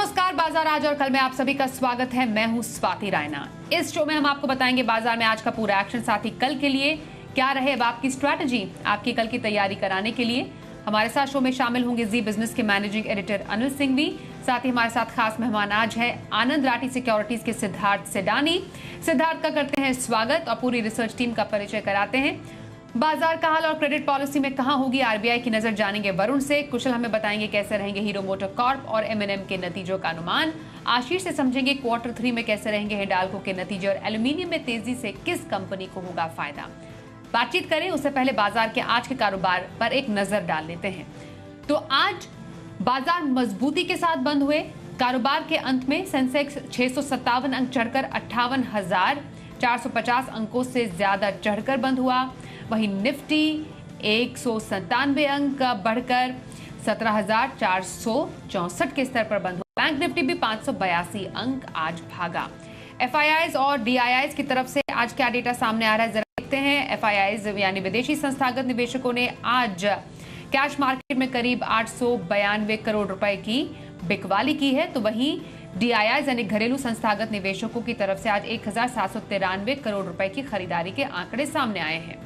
नमस्कार, बाजार आज और कल में आप सभी का स्वागत है। मैं हूं स्वाति रायना। इस शो में हम आपको बताएंगे बाजार में आज का पूरा एक्शन, साथ ही कल के लिए क्या रहे अब आपकी स्ट्रैटेजी। आपकी कल की तैयारी कराने के लिए हमारे साथ शो में शामिल होंगे जी बिजनेस के मैनेजिंग एडिटर अनिल सिंघवी। साथ ही हमारे साथ खास मेहमान आज है आनंद राठी सिक्योरिटीज के सिद्धार्थ सेडानी। सिद्धार्थ का करते हैं स्वागत और पूरी रिसर्च टीम का परिचय कराते हैं। बाजार का हाल और क्रेडिट पॉलिसी में कहां होगी आरबीआई की नजर जानेंगे वरुण से। कुशल हमें बताएंगे कैसे रहेंगे हीरो मोटर कॉर्प और एमएनएम के नतीजों का अनुमान। आशीष से समझेंगे क्वार्टर 3 में कैसे रहेंगे हिंडाल्को के नतीजे और एल्यूमिनियम में तेजी से किस कंपनी को होगा फायदा। बातचीत करें उससे पहले बाजार के आज के कारोबार पर एक नजर डाल लेते हैं। तो आज बाजार मजबूती के साथ बंद हुए। कारोबार के अंत में सेंसेक्स 657 अंक चढ़कर 58,450 अंकों से ज्यादा चढ़कर बंद हुआ। वहीं निफ्टी 197 अंक बढ़कर 17,464 के स्तर पर बंद हुआ। बैंक निफ्टी भी 582 अंक आज भागा। एफआईआईज और डीआईआईज की तरफ से आज क्या डेटा सामने आ रहा है, जरा देखते हैं। एफआईआईज यानी विदेशी संस्थागत निवेशकों ने आज कैश मार्केट में करीब 892 करोड़ रुपए की बिकवाली की है, तो वहीं डीआईआईज यानी घरेलू संस्थागत निवेशकों की तरफ से आज 1,793 करोड़ रुपए की खरीदारी के आंकड़े सामने आए हैं।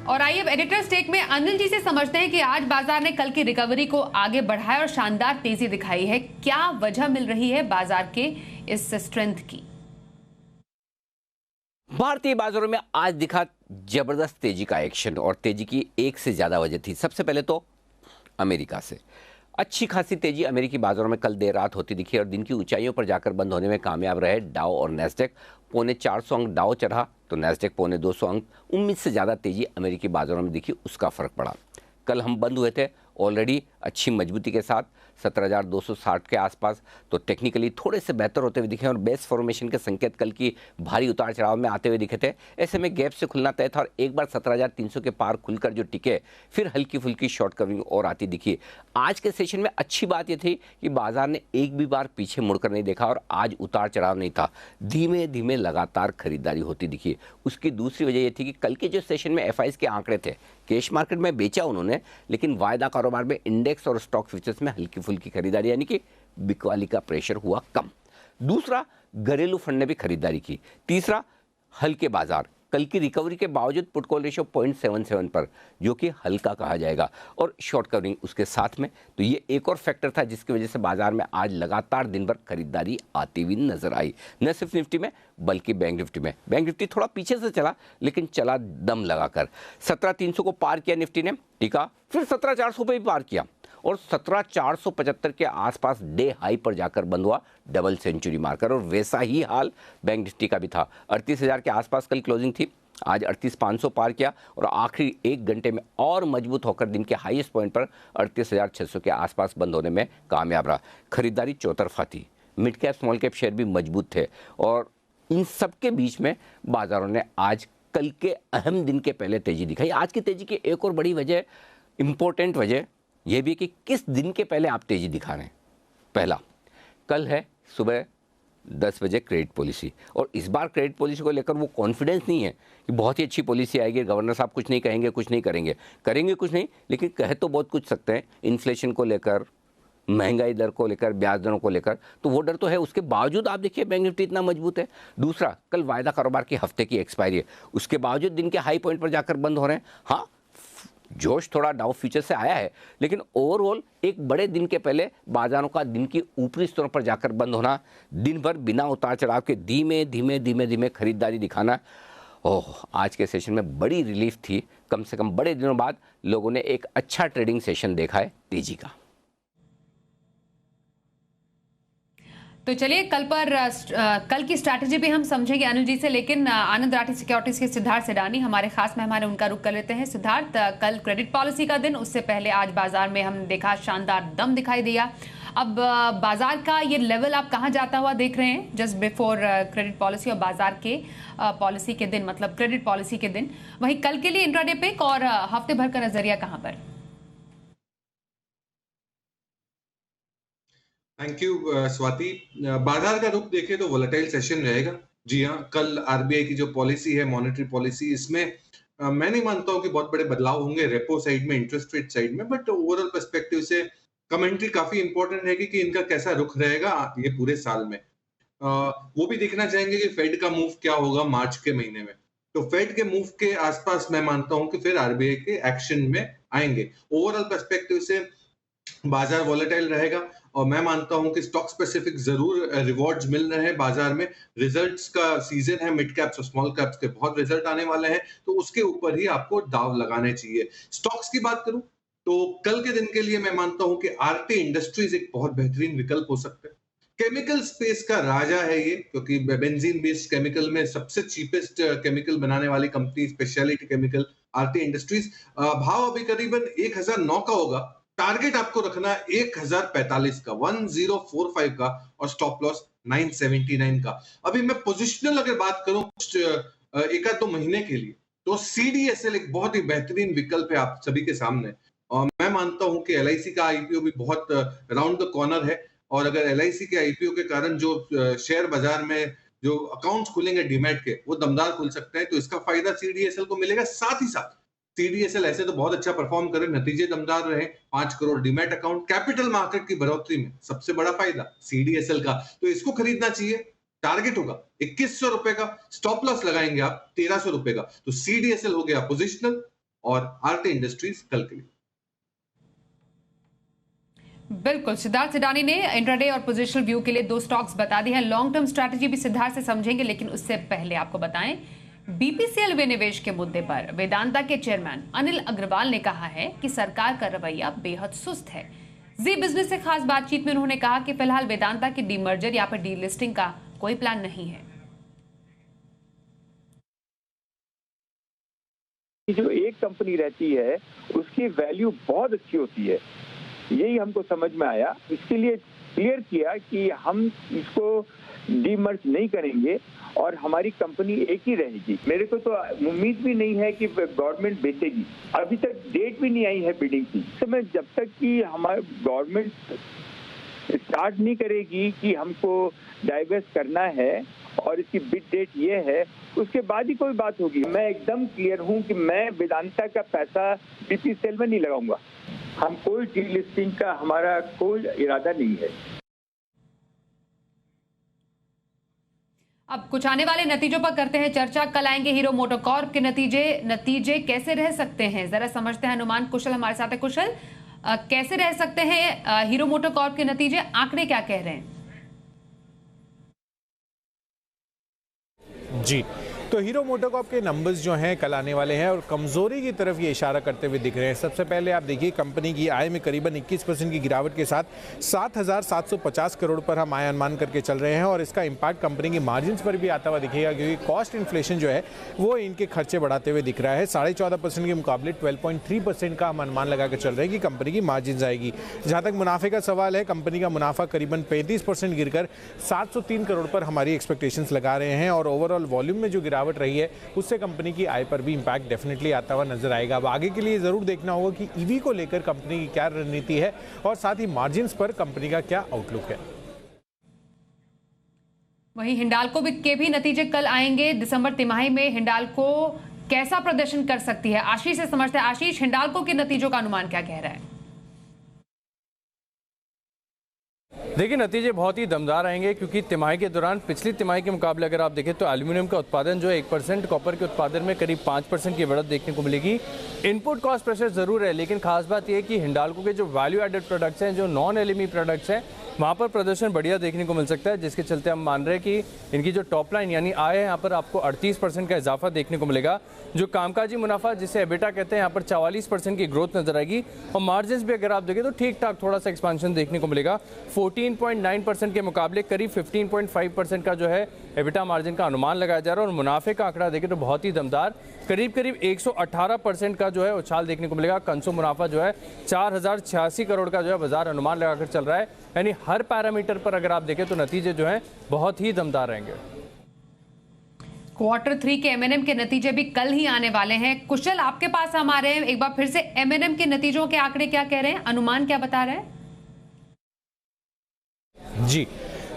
और आइए अब एडिटर्स टेक में अनिल जी से समझते हैं कि आज बाजार ने कल की रिकवरी को आगे बढ़ाया और शानदार तेजी दिखाई है। क्या वजह मिल रही है बाजार के इस स्ट्रेंथ की? भारतीय बाजारों में आज दिखा जबरदस्त तेजी का एक्शन और तेजी की एक से ज्यादा वजह थी। सबसे पहले तो अमेरिका से अच्छी खासी तेजी अमेरिकी बाजारों में कल देर रात होती दिखी और दिन की ऊंचाइयों पर जाकर बंद होने में कामयाब रहे डाउ और नैस्डैक। 450 अंक डाउ चढ़ा तो नैस्डैक 250 अंक। उम्मीद से ज़्यादा तेजी अमेरिकी बाजारों में दिखी, उसका फर्क पड़ा। कल हम बंद हुए थे ऑलरेडी अच्छी मजबूती के साथ 17,260 के आसपास, तो टेक्निकली थोड़े से बेहतर होते हुए दिखे और बेस फॉर्मेशन के संकेत कल की भारी उतार चढ़ाव में आते हुए दिखे थे। ऐसे में गैप से खुलना तय था और एक बार 17,300 के पार खुलकर जो टिके फिर हल्की फुल्की शॉर्ट कवरिंग और आती दिखी। आज के सेशन में अच्छी बात यह थी कि बाजार ने एक भी बार पीछे मुड़कर नहीं देखा और आज उतार चढ़ाव नहीं था, धीमे धीमे लगातार खरीदारी होती दिखी। उसकी दूसरी वजह यह थी कि कल के जो सेशन में एफआईज के आंकड़े थे, कैश मार्केट में बेचा उन्होंने, लेकिन वायदा कारोबार में इंडेक्स और स्टॉक फ्यूचर्स में हल्की फुल्की खरीदारी यानी कि बिकवाली का प्रेशर हुआ कम। दूसरा, घरेलू फंड ने भी खरीदारी की। तीसरा, हल्के बाजार कल की रिकवरी के बावजूद पुट कॉल रेशियो 0.77 पर, जो कि हल्का कहा जाएगा, और शॉर्ट कवरिंग उसके साथ में। तो ये एक और फैक्टर था जिसकी वजह से बाजार में आज लगातार दिन भर खरीदारी आती हुई नजर आई। न सिर्फ निफ्टी में बल्कि बैंक निफ्टी में। बैंक निफ्टी थोड़ा पीछे से चला लेकिन चला दम लगाकर। 17,300 को पार किया निफ्टी ने, टिका, फिर 17,400 पे भी पार किया और 17,475 के आसपास डे हाई पर जाकर बंद हुआ, डबल सेंचुरी मारकर। और वैसा ही हाल बैंक निफ्टी का भी था। 38,000 के आसपास कल क्लोजिंग थी, आज 38,500 पार किया और आखिरी एक घंटे में और मजबूत होकर दिन के हाईएस्ट पॉइंट पर 38,600 के आसपास बंद होने में कामयाब रहा। खरीदारी चौतरफा थी, mid cap small cap share भी मजबूत थे और इन सब के बीच में बाजारों ने आज कल के अहम दिन के पहले तेजी दिखाई। आज की तेजी की एक और बड़ी वजह, इंपॉर्टेंट वजह यह भी कि किस दिन के पहले आप तेजी दिखा रहे हैं। पहला, कल है सुबह 10 बजे क्रेडिट पॉलिसी और इस बार क्रेडिट पॉलिसी को लेकर वो कॉन्फिडेंस नहीं है कि बहुत ही अच्छी पॉलिसी आएगी, गवर्नर साहब कुछ नहीं कहेंगे, कुछ नहीं करेंगे कुछ नहीं, लेकिन कह तो बहुत कुछ सकते हैं। इन्फ्लेशन को लेकर, महंगाई दर को लेकर, ब्याज दरों को लेकर, तो वो डर तो है। उसके बावजूद आप देखिए बैंक निफ्टी इतना मजबूत है। दूसरा, कल वायदा कारोबार के हफ्ते की एक्सपायरी है, उसके बावजूद दिन के हाई पॉइंट पर जाकर बंद हो रहे हैं। हाँ, जोश थोड़ा डाउ फ्यूचर से आया है, लेकिन ओवरऑल एक बड़े दिन के पहले बाजारों का दिन की ऊपरी स्तरों पर जाकर बंद होना, दिन भर बिना उतार चढ़ाव के धीमे धीमे खरीदारी दिखाना, आज के सेशन में बड़ी रिलीफ थी। कम से कम बड़े दिनों बाद लोगों ने एक अच्छा ट्रेडिंग सेशन देखा है तेजी का। तो चलिए कल की स्ट्रैटेजी भी हम समझेंगे अनिल जी से, लेकिन आनंद राठी सिक्योरिटीज के सिद्धार्थ सेडानी हमारे खास मेहमान है, उनका रुख कर लेते हैं। सिद्धार्थ, कल क्रेडिट पॉलिसी का दिन, उससे पहले आज बाजार में हमने देखा शानदार दम दिखाई दिया। अब बाजार का ये लेवल आप कहाँ जाता हुआ देख रहे हैं जस्ट बिफोर क्रेडिट पॉलिसी और बाजार के पॉलिसी के दिन, मतलब क्रेडिट पॉलिसी के दिन? वहीं कल के लिए इंट्राडे पिक और हफ्ते भर का नजरिया कहाँ पर? Thank you Swati. बाजार का रुख देखें तो वोलेटाइल सेशन रहेगा। जी हाँ, कल आरबीआई की जो पॉलिसी है, मॉनेटरी पॉलिसी, इसमें मैं नहीं मानता हूँ कि बहुत बड़े बदलाव होंगे रेपो साइड में, इंटरेस्ट रेट साइड में, बट ओवरऑल पर्सपेक्टिव से कमेंट्री काफी इंपॉर्टेंट रहेगी कि इनका कैसा रुख रहेगा ये पूरे साल में। वो भी देखना चाहेंगे कि फेड का मूव क्या होगा मार्च के महीने में। तो फेड के मूव के आसपास मैं मानता हूं कि फिर आरबीआई के एक्शन में आएंगे। ओवरऑल पर्सपेक्टिव से बाजार वॉलेटाइल रहेगा और मैं मानता हूं कि स्टॉक स्पेसिफिक जरूर रिवॉर्ड्स मिल रहे हैं बाजार में। रिजल्ट्स का सीजन है, मिड कैप्स और स्मॉल कैप्स के बहुत रिजल्ट आने वाले हैं, तो उसके ऊपर ही आपको दाव लगाने चाहिए। स्टॉक्स की बात करूं तो कल के दिन के लिए मैं मानता हूं कि आरटी इंडस्ट्रीज एक बहुत बेहतरीन विकल्प हो सकता है। केमिकल स्पेस का राजा है ये, क्योंकि बेंजीन बेस्ड केमिकल में सबसे चीपेस्ट केमिकल बनाने वाली company speciality chemical RT industries. भाव अभी करीबन 1009 का होगा, टारगेट आपको रखना 1045 का, 1045 का, और स्टॉप लॉस 979 का। अभी मैं पोजिशनल अगर बात करूं एक आध दो महीने के लिए, तो सीडीएसएल एक बहुत ही बेहतरीन विकल्प है आप सभी के सामने। और मैं मानता हूं कि एलआईसी का आईपीओ भी बहुत राउंड द कॉर्नर है, और अगर एलआईसी के आईपीओ के कारण जो शेयर बाजार में जो अकाउंट्स खुलेंगे डीमैट के, वो दमदार खुल सकते हैं, तो इसका फायदा सीडीएसएल को मिलेगा। साथ ही साथ सीडीएसएल ऐसे तो बहुत अच्छा परफॉर्म करे, नतीजे दमदार रहे, 5 crore demat account, capital market की बढ़ोतरी में सबसे बड़ा फायदा सीडीएसएल का, तो इसको खरीदना चाहिए। टारगेट होगा 2100 रुपए का, स्टॉप लॉस लगाएंगे आप 1300 रुपए का। तो सीडीएसएल हो गया पोजिशनल और आरटी इंडस्ट्रीज कल के लिए। बिल्कुल, सिद्धार्थ सिडानी ने इंट्राडे और पोजिशनल व्यू के लिए 2 स्टॉक्स बता दी है। लॉन्ग टर्म स्ट्रैटेजी भी सिद्धार्थ से समझेंगे, लेकिन उससे पहले आपको बताएं बीपीसीएल विनिवेश के मुद्दे पर वेदांता के चेयरमैन अनिल अग्रवाल ने कहा है कि सरकार का रवैया बेहद सुस्त है। जी बिजनेस से खास बातचीत में उन्होंने कहा कि फिलहाल वेदांता की डीमर्जर या फिर डीलिस्टिंग का कोई प्लान नहीं है। जो एक कंपनी रहती है उसकी वैल्यू बहुत अच्छी होती है, यही हमको समझ में आया। इसके लिए क्लियर किया कि हम इसको डीमर्ज नहीं करेंगे और हमारी कंपनी एक ही रहेगी। मेरे को तो उम्मीद भी नहीं है कि गवर्नमेंट बेचेगी, अभी तक डेट भी नहीं आई है बिडिंग की। तो मैं जब तक कि हमारी गवर्नमेंट स्टार्ट नहीं करेगी कि हमको डाइवर्स करना है और इसकी बिड डेट ये है, उसके बाद ही कोई बात होगी। मैं एकदम क्लियर हूं कि मैं वेदांता का पैसा बीपीसीएल में नहीं लगाऊंगा। हम कोई डीलिस्टिंग का हमारा कोई इरादा नहीं है। अब कुछ आने वाले नतीजों पर करते हैं चर्चा। कल आएंगे हीरो मोटोकॉर्प के नतीजे कैसे रह सकते हैं, जरा समझते हैं। अनुमान कुशल हमारे साथ है। कुशल, कैसे रह सकते हैं हीरो मोटोकॉर्प के नतीजे, आंकड़े क्या कह रहे हैं? जी, तो हीरो मोटोकॉर्प के नंबर्स जो हैं कल आने वाले हैं और कमज़ोरी की तरफ ये इशारा करते हुए दिख रहे हैं। सबसे पहले आप देखिए कंपनी की आय में करीबन 21% की गिरावट के साथ 7,750 करोड़ पर हम आय अनुमान करके चल रहे हैं, और इसका इम्पैक्ट कंपनी की मार्जिन्स पर भी आता हुआ दिखेगा, क्योंकि कॉस्ट इन्फ्लेशन जो है वो इनके खर्चे बढ़ाते हुए दिख रहा है। 14.5% के मुकाबले 12.3% का हम अनुमान लगा कर चल रहे हैं कि कंपनी की मार्जिन आएगी। जहाँ तक मुनाफे का सवाल है, कंपनी का मुनाफा करीबन 35% गिरकर 703 करोड़ पर हमारी एक्सपेक्टेशंस लगा रहे हैं, और ओवरऑल वॉल्यूम में जो गिरावट रही है उससे कंपनी की आय पर भी इंपैक्ट डेफिनेटली आता हुआ नजर आएगा। अब आगे के लिए जरूर देखना होगा कि ईवी को लेकर कंपनी की क्या रणनीति है और साथ ही मार्जिन्स पर कंपनी का क्या आउटलुक है। वहीं हिंडाल्को के भी नतीजे कल आएंगे। दिसंबर तिमाही में हिंडाल्को कैसा प्रदर्शन कर सकती है, आशीष से समझते हैं। आशीष, हिंडाल्को के नतीजों का अनुमान क्या कह रहा है? देखिए, नतीजे बहुत ही दमदार आएंगे, क्योंकि तिमाही के दौरान पिछली तिमाही के मुकाबले अगर आप देखें तो एल्यूमिनियम का उत्पादन जो है 1%, कॉपर के उत्पादन में करीब 5% की बढ़त देखने को मिलेगी। इनपुट कॉस्ट प्रेशर जरूर है, लेकिन खास बात यह है कि हिंडाल्को के जो वैल्यू एडेड प्रोडक्ट्स हैं, जो नॉन एलएमई प्रोडक्ट्स हैं, वहाँ पर प्रदर्शन बढ़िया देखने को मिल सकता है, जिसके चलते हम मान रहे हैं कि इनकी जो टॉप लाइन यानी आय है, यहाँ पर आपको 38% का इजाफा देखने को मिलेगा। जो कामकाजी मुनाफा जिसे एबिटा कहते हैं, यहाँ पर 44% की ग्रोथ नजर आएगी, और मार्जिन्स भी अगर आप देखें तो ठीक ठाक थोड़ा सा एक्सपांशन देखने को मिलेगा। 14.9% के मुकाबले करीब 15.5% का जो है एबिटा मार्जिन का अनुमान लगाया जा रहा है, और मुनाफे का आंकड़ा देखें तो बहुत ही दमदार, करीब 118% का जो है उछाल देखने को मिलेगा। कंसो मुनाफा जो है 4086 करोड़ का जो है बाजार अनुमान लगाकर चल रहा है, यानी हर पैरामीटर पर अगर आप देखें तो नतीजे जो हैं बहुत ही दमदार रहेंगे। Q3 के M&M के नतीजे भी कल ही आने वाले हैं। कुशल, आपके पास हम आ रहे हैं एक बार फिर से। M&M के नतीजों के आंकड़े क्या कह रहे हैं, अनुमान क्या बता रहे हैं? जी,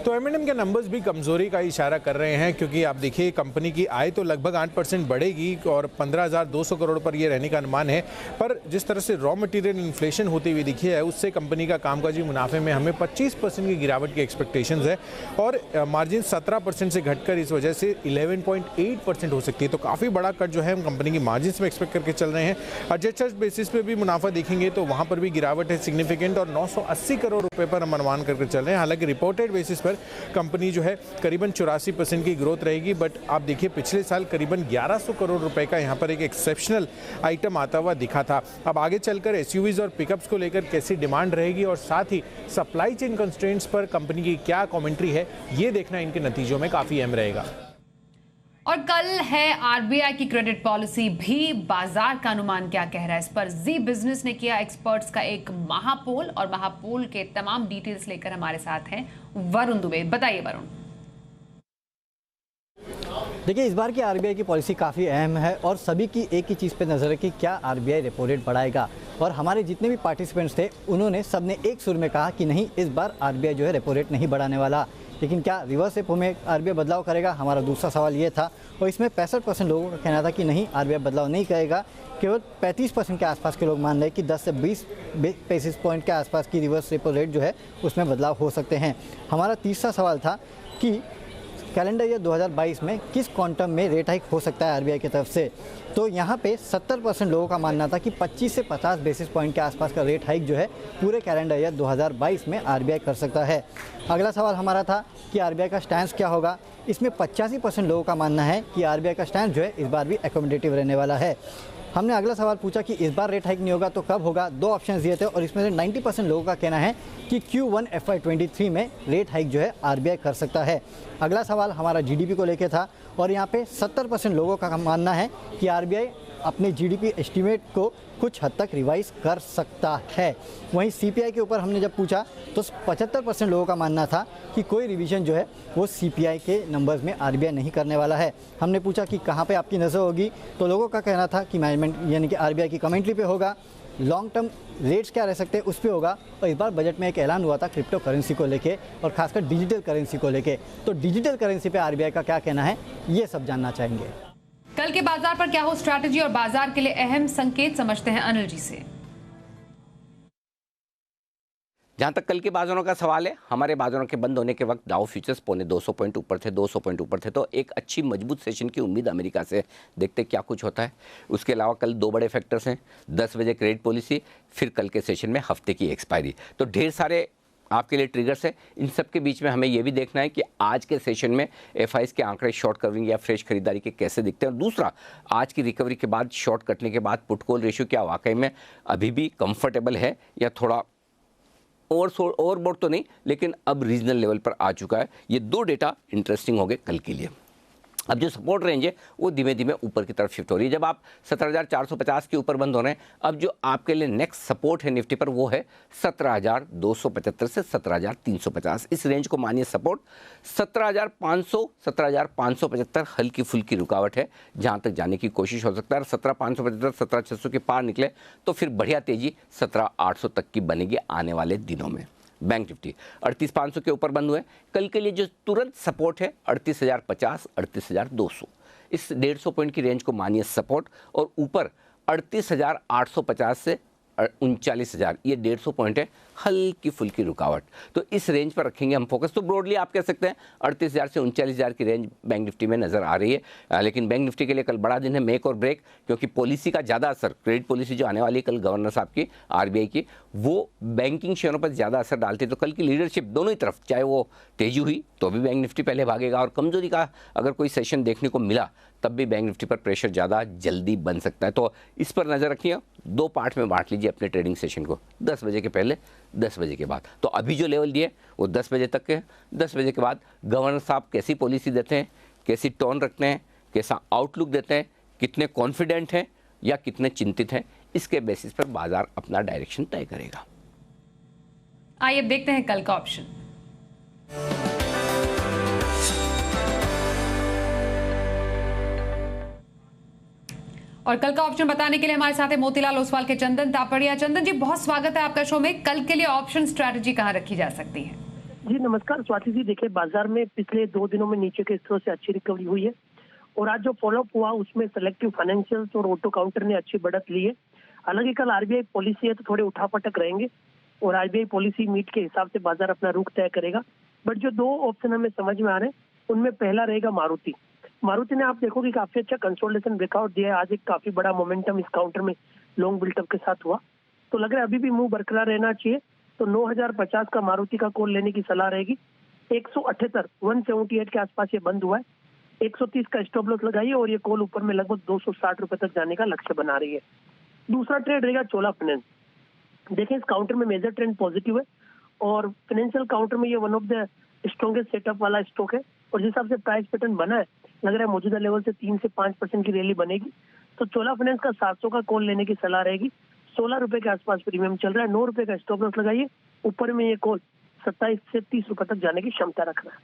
तो M&M के नंबर्स भी कमजोरी का इशारा कर रहे हैं, क्योंकि आप देखिए कंपनी की आय तो लगभग 8% बढ़ेगी और 15,200 करोड़ पर ये रहने का अनुमान है, पर जिस तरह से रॉ मटेरियल इन्फ्लेशन होती हुई दिखी है उससे कंपनी का कामकाजी मुनाफे में हमें 25% की गिरावट की एक्सपेक्टेशंस है और मार्जिन 17% से घटकर इस वजह से 11.8% हो सकती है। तो काफ़ी बड़ा कट जो है हम कंपनी की मार्जिन में एक्सपेक्ट करके चल रहे हैं। एडजस्टेड बेसिस पे भी मुनाफा देखेंगे तो वहाँ पर भी गिरावट है सिग्निफिकेंट और 980 करोड़ रुपए पर हम अनुमान करके चल रहे हैं। हालांकि रिपोर्टेड बेसिस पर कंपनी जो है करीबन 84% की ग्रोथ रहेगी, बट आप देखिए पिछले साल करीबन 1100 करोड़ रुपए का यहाँ पर एक एक्सेप्शनल आइटम आता हुआ दिखा था। अब आगे चलकर एसयूवीज और पिकअप्स को लेकर कैसी डिमांड रहेगी और साथ ही सप्लाई चेन कंस्ट्रेंट्स पर कंपनी की क्या कमेंट्री है, ये देखना इनके नतीजों में काफी अहम रहेगा। और कल है आरबीआई की क्रेडिट पॉलिसी भी, बाजार का अनुमान क्या कह रहा है इस पर जी बिजनेस ने किया एक्सपर्ट्स का एक महापोल और महापोल के तमाम डिटेल्स लेकर हमारे साथ हैं वरुण दुबे। बताइए वरुण। देखिए, इस बार की आरबीआई की पॉलिसी काफ़ी अहम है और सभी की एक ही चीज़ पे नज़र है कि क्या आरबीआई रेपो रेट बढ़ाएगा। और हमारे जितने भी पार्टिसिपेंट्स थे उन्होंने सबने एक सुर में कहा कि नहीं, इस बार आरबीआई जो है रेपो रेट नहीं बढ़ाने वाला। लेकिन क्या रिवर्स रेपो में आरबीआई बदलाव करेगा, हमारा दूसरा सवाल ये था। और इसमें 65% लोगों का कहना था कि नहीं, आरबीआई बदलाव नहीं करेगा। केवल 35% के आसपास के लोग मान रहे हैं कि 10 से 20 बेसिस पॉइंट के आसपास की रिवर्स रेपो रेट जो है उसमें बदलाव हो सकते हैं। हमारा तीसरा सवाल था कि कैलेंडर ईयर 2022 में किस क्वांटम में रेट हाइक हो सकता है आरबीआई की तरफ से। तो यहाँ पे 70% लोगों का मानना था कि 25 से 50 बेसिस पॉइंट के आसपास का रेट हाइक जो है पूरे कैलेंडर ईयर 2022 में आरबीआई कर सकता है। अगला सवाल हमारा था कि आरबीआई का स्टैंस क्या होगा। इसमें 85% लोगों का मानना है कि आरबीआई का स्टैंस जो है इस बार भी एकोमोडेटिव रहने वाला है। हमने अगला सवाल पूछा कि इस बार रेट हाइक नहीं होगा तो कब होगा। 2 ऑप्शन दिए थे और इसमें से 90% लोगों का कहना है कि Q1 FY23 में रेट हाइक जो है आरबीआई कर सकता है। अगला सवाल हमारा जीडीपी को लेकर था और यहाँ पे 70% लोगों का मानना है कि आरबीआई अपने जीडीपी एस्टीमेट को कुछ हद तक रिवाइज कर सकता है। वहीं सीपीआई के ऊपर हमने जब पूछा तो 75% लोगों का मानना था कि कोई रिवीजन जो है वो सीपीआई के नंबर्स में आरबीआई नहीं करने वाला है। हमने पूछा कि कहाँ पे आपकी नज़र होगी, तो लोगों का कहना था कि मैनेजमेंट यानी कि आरबीआई की कमेंट्री पे होगा, लॉन्ग टर्म रेट्स क्या रह सकते हैं उस पर होगा। और इस बार बजट में एक ऐलान हुआ था क्रिप्टो करेंसी को लेके और खासकर डिजिटल करेंसी को लेके। तो डिजिटल करेंसी पे आरबीआई का क्या कहना है, ये सब जानना चाहेंगे। कल के बाजार पर क्या हो स्ट्रैटेजी और बाजार के लिए अहम संकेत समझते हैं अनिल जी से। जहां तक कल के बाजारों का सवाल है, हमारे बाजारों के बंद होने के वक्त डाउ फ्यूचर्स पौने 200 पॉइंट ऊपर थे, 200 पॉइंट ऊपर थे। तो एक अच्छी मजबूत सेशन की उम्मीद अमेरिका से, देखते क्या कुछ होता है। उसके अलावा कल 2 बड़े फैक्टर्स हैं, 10 बजे क्रेडिट पॉलिसी, फिर कल के सेशन में हफ्ते की एक्सपायरी। तो ढेर सारे आपके लिए ट्रिगर्स है। इन सब के बीच में हमें यह भी देखना है कि आज के सेशन में एफआईज के आंकड़े शॉर्ट कवरिंग या फ्रेश खरीदारी के कैसे दिखते हैं। और दूसरा, आज की रिकवरी के बाद शॉर्ट कटने के बाद पुट कॉल रेशियो क्या वाकई में अभी भी कंफर्टेबल है या थोड़ा ओवरबोर्ड तो नहीं, लेकिन अब रीजनल लेवल पर आ चुका है। ये 2 डेटा इंटरेस्टिंग हो गए कल के लिए। अब जो सपोर्ट रेंज है वो धीमे धीमे ऊपर की तरफ शिफ्ट हो रही है। जब आप 17,450 के ऊपर बंद हो रहे हैं, अब जो आपके लिए नेक्स्ट सपोर्ट है निफ्टी पर वो है 17,275 से 17,350। इस रेंज को मानिए सपोर्ट। 17,500 17,575 हल्की फुल्की रुकावट है जहां तक जाने की कोशिश हो सकता है। 17,575 17,600 के पार निकले तो फिर बढ़िया तेजी 17,800 तक की बनेगी आने वाले दिनों में। बैंक निफ्टी 38,500 के ऊपर बंद हुए। कल के लिए जो तुरंत सपोर्ट है 38,050 38,200, इस 150 पॉइंट की रेंज को मानिए सपोर्ट। और ऊपर 38,850 से 39,000, ये 150 पॉइंट है हल्की फुल्की रुकावट। तो इस रेंज पर रखेंगे हम फोकस। तो ब्रॉडली आप कह सकते हैं 38,000 से 39,000 की रेंज बैंक निफ्टी में नजर आ रही है। लेकिन बैंक निफ्टी के लिए कल बड़ा दिन है, मेक और ब्रेक, क्योंकि पॉलिसी का ज़्यादा असर, क्रेडिट पॉलिसी जो आने वाली है कल गवर्नर साहब की आरबीआई की, वो बैंकिंग शेयरों पर ज़्यादा असर डालती है। तो कल की लीडरशिप दोनों ही तरफ, चाहे वो तेजी हुई तो भी बैंक निफ्टी पहले भागेगा, और कमजोरी का अगर कोई सेशन देखने को मिला तब भी बैंक निफ्टी पर प्रेशर ज़्यादा जल्दी बन सकता है। तो इस पर नज़र रखिए। 2 पार्ट में बांट लीजिए अपने ट्रेडिंग सेशन को, 10 बजे के पहले, 10 बजे के बाद। तो अभी जो लेवल दिए वो 10 बजे तक के, 10 बजे के बाद गवर्नर साहब कैसी पॉलिसी देते हैं, कैसी टोन रखते हैं, कैसा आउटलुक देते हैं, कितने कॉन्फिडेंट हैं या कितने चिंतित हैं, इसके बेसिस पर बाजार अपना डायरेक्शन तय करेगा। आइए देखते हैं कल का ऑप्शन। और कल का ऑप्शन बताने के लिए हमारे साथ है मोतीलाल ओसवाल के चंदन तापड़िया। चंदन जी, बहुत स्वागत है आपका शो में। कल के लिए ऑप्शन स्ट्रैटेजी कहां रखी जा सकती है? जी नमस्कार स्वाति जी। देखिए बाजार में पिछले 2 दिनों में नीचे के स्तरों से अच्छी रिकवरी हुई है और आज जो फॉलोअप हुआ उसमें सेलेक्टिव फाइनेंशियल्स और ऑटो काउंटर ने अच्छी बढ़त ली है। हालांकि कल आरबीआई पॉलिसी है तो थोड़े उठापटक रहेंगे और आरबीआई पॉलिसी मीट के हिसाब से बाजार अपना रुख तय करेगा। बट जो 2 ऑप्शन हमें समझ में आ रहे हैं उनमें पहला रहेगा मारुति। मारुति ने आप देखोगे काफी अच्छा कंसोलिडेशन ब्रेकआउट दिया है। आज एक काफी बड़ा मोमेंटम इस काउंटर में लॉन्ग बिल्टअप के साथ हुआ, तो लग रहा है अभी भी मूव बरकरार रहना चाहिए। तो 9050 का मारुति का कॉल लेने की सलाह रहेगी। 178 के आसपास ये बंद हुआ है। 130 का स्टॉप लॉस लगाइए और ये कॉल ऊपर में लगभग 260 रुपए तक जाने का लक्ष्य बना रही है। दूसरा ट्रेड रहेगा चोला फाइनेंस। देखिए इस काउंटर में मेजर ट्रेंड पॉजिटिव है और फाइनेंशियल काउंटर में ये one of the strongest setup वाला स्टॉक है और जिस हिसाब से प्राइस पैटर्न बना है लग रहा है मौजूदा लेवल से 3 से 5% की रैली बनेगी। तो चोला फाइनेंस का 700 का कॉल लेने की सलाह रहेगी। 16 रुपए के आसपास प्रीमियम चल रहा है। 9 रुपए का स्टॉप लॉस लगाइए। ऊपर में ये कॉल 27 से 30 रुपए तक जाने की क्षमता रख रहा है।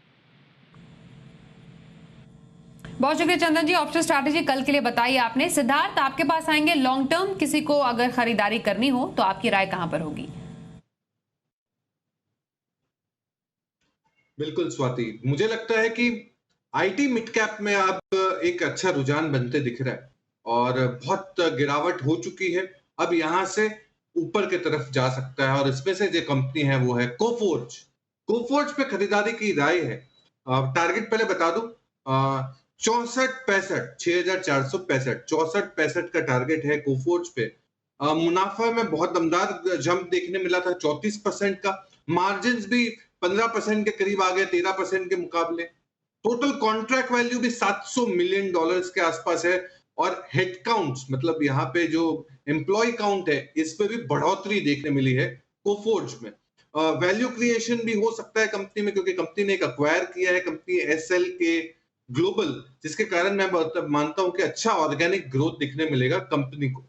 बहुत शुक्रिया चंदन जी, ऑप्शन स्ट्रैटेजी कल के लिए बताई आपने। सिद्धार्थ आपके पास आएंगे। लॉन्ग टर्म किसी को अगर खरीदारी करनी हो तो आपकी राय कहां पर होगी? बिल्कुल स्वाति, मुझे लगता है कि आईटी मिड कैप में अब एक अच्छा रुझान बनते दिख रहा है और बहुत गिरावट हो चुकी है। अब यहां से ऊपर की तरफ जा सकता है और इसमें से जो कंपनी है वो है कोफोर्ज। कोफोर्ज पे खरीदारी की राय है। टारगेट पहले बता दूं, 6465 6465 6465 का टारगेट है कोफोर्ज पे। मुनाफा में बहुत दमदार जंप देखने मिला था 34% का। मार्जिन भी 15% के करीब आ गए 13% के मुकाबले। टोटल कॉन्ट्रैक्ट वैल्यू भी $700 मिलियन के आसपास है और हेड काउंट मतलब यहाँ पे जो एम्प्लॉय काउंट है इस पे भी बढ़ोतरी देखने मिली है कोफोर्ज में। वैल्यू क्रिएशन भी हो सकता है कंपनी में क्योंकि कंपनी ने एक अक्वायर किया है कंपनी SLK ग्लोबल, जिसके कारण मैं मानता हूं कि अच्छा ऑर्गेनिक ग्रोथ दिखने मिलेगा कंपनी को।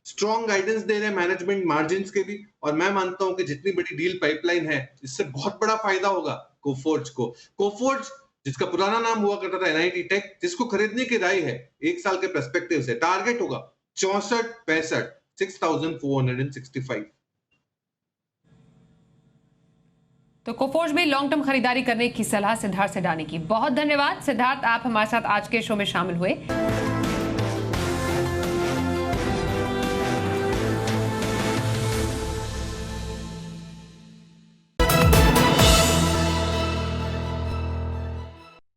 स्ट्रॉन्ग गाइडेंस दे रहे हैं मैनेजमेंट मार्जिन्स के भी और मैं मानता हूं कि जितनी बड़ी डील पाइपलाइन है इससे बहुत बड़ा फायदा होगा कोफोर्ज को। कोफोर्ज जिसका पुराना नाम हुआ करता था NIT टेक, जिसको खरीदने की राय है 1 साल के पर्सपेक्टिव से टारगेट होगा 6465 6465। तो कोफोर्ज में लॉन्ग टर्म खरीदारी करने की सलाह सिद्धार्थ सेडानी की। बहुत धन्यवाद सिद्धार्थ, आप हमारे साथ आज के शो में शामिल हुए।